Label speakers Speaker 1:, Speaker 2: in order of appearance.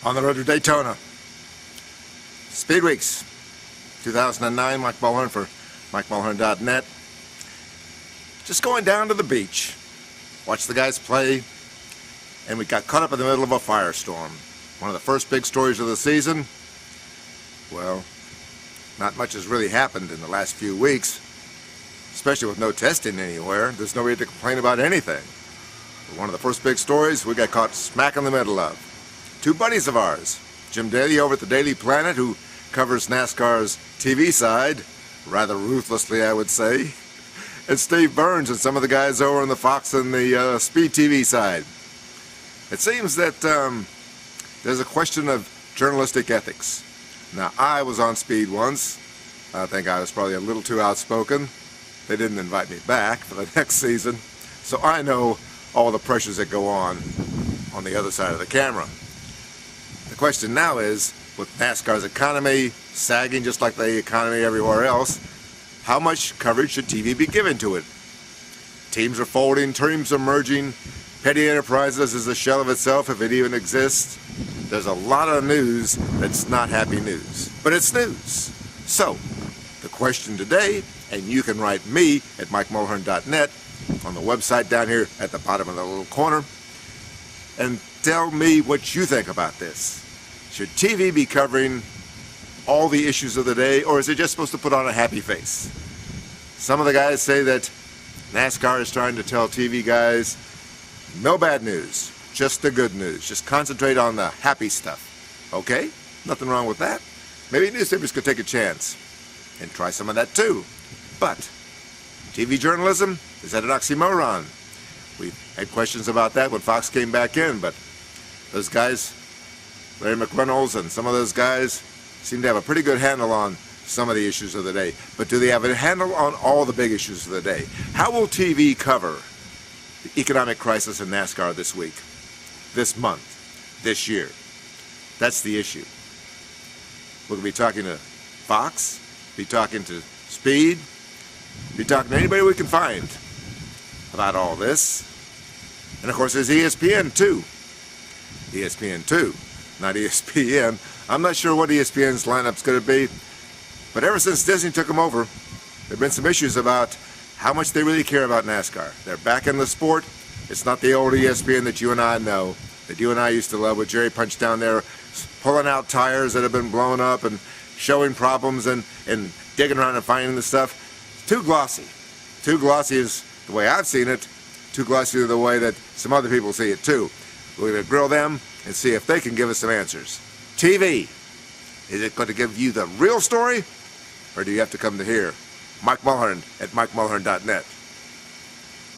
Speaker 1: On the road to Daytona. Speed Weeks 2009, Mike Mulhern for MikeMulhern.net. Just going down to the beach, watch the guys play, and we got caught up in the middle of a firestorm. One of the first big stories of the season. Well, not much has really happened in the last few weeks, especially with no testing anywhere. There's no reason to complain about anything. But one of the first big stories we got caught smack in the middle of. Two buddies of ours, Jim Daly over at the Daily Planet, who covers NASCAR's TV side, rather ruthlessly I would say, and Steve Burns and some of the guys over on the Fox and the Speed TV side. It seems that there's a question of journalistic ethics. Now, I was on Speed once. I think I was probably a little too outspoken. They didn't invite me back for the next season, so I know all the pressures that go on the other side of the camera. The question now is, with NASCAR's economy sagging just like the economy everywhere else, how much coverage should TV be given to it? Teams are folding, teams are merging, Petty Enterprises is a shell of itself if it even exists. There's a lot of news that's not happy news, but it's news. So, the question today, and you can write me at MikeMulhern.net on the website down here at the bottom of the little corner, and tell me what you think about this. Should TV be covering all the issues of the day, or is it just supposed to put on a happy face? Some of the guys say that NASCAR is trying to tell TV guys, no bad news, just the good news. Just concentrate on the happy stuff. Okay? Nothing wrong with that. Maybe newspapers could take a chance and try some of that too. But TV journalism, is that an oxymoron? We had questions about that when Fox came back in, but those guys, Larry McReynolds and some of those guys, seem to have a pretty good handle on some of the issues of the day. But do they have a handle on all the big issues of the day? How will TV cover the economic crisis in NASCAR this week, this month, this year? That's the issue. We're going to be talking to Fox, be talking to Speed, be talking to anybody we can find about all this. And of course there's ESPN too. ESPN 2, not ESPN. I'm not sure what ESPN's lineup's going to be, but ever since Disney took them over, there have been some issues about how much they really care about NASCAR. They're back in the sport. It's not the old ESPN that you and I know, that you and I used to love, with Jerry Punch down there pulling out tires that have been blown up and showing problems and digging around and finding the stuff. Too glossy. Too glossy is the way I've seen it. Too glossy the way that some other people see it too. We're going to grill them and see if they can give us some answers. TV, is it going to give you the real story, or do you have to come to here? Mike Mulhern at MikeMulhern.net.